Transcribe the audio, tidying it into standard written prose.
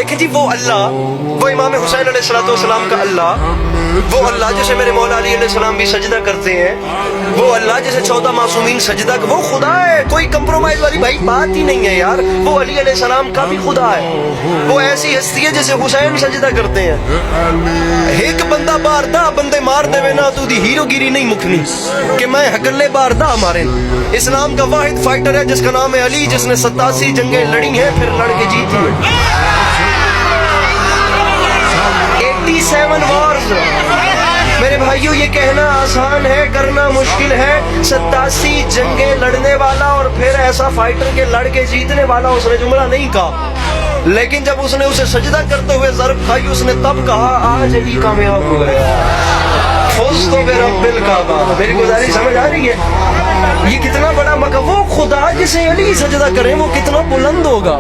دیکھیں جی وہ اللہ، وہ امام حسین علیہ السلام کا اللہ، وہ اللہ جسے میرے مولا علی علیہ السلام بھی سجدہ کرتے ہیں، وہ اللہ جسے 14 معصومین سجدہ، وہ خدا ہے، کوئی کمپرومائز والی بھائی بات ہی نہیں ہے یار، وہ علی علیہ السلام کا بھی خدا ہے، وہ ایسی ہستی ہے جسے حسین سجدہ کرتے ہیں۔ ایک بندہ بار دا بندے مار دے نا تو دی ہیرو گیری نہیں مکھنی کہ میں ہکلے بار دا مارے۔ اسلام کا واحد فائٹر ہے جس کا نام ہے علی، جس نے 87 جنگیں لڑی ہیں پھر لڑ کے جیتی ہیں، 87 وارز۔ میرے بھائیوں یہ کہنا آسان ہے، کرنا مشکل ہے، 87 جنگیں لڑنے والا اور پھر ایسا فائٹر کے لڑ کے جیتنے والا اس نے جملہ نہیں کہا، لیکن جب اس نے اسے سجدہ کرتے ہوئے ضرب کھائی اس نے تب کہا آج علی کامیاب ہو گیا، فزت برب الکعبہ۔ میری گزارش سمجھ آ رہی ہے؟ یہ کتنا بڑا مقام، وہ خدا جسے علی سجدہ کریں وہ کتنا بلند ہوگا۔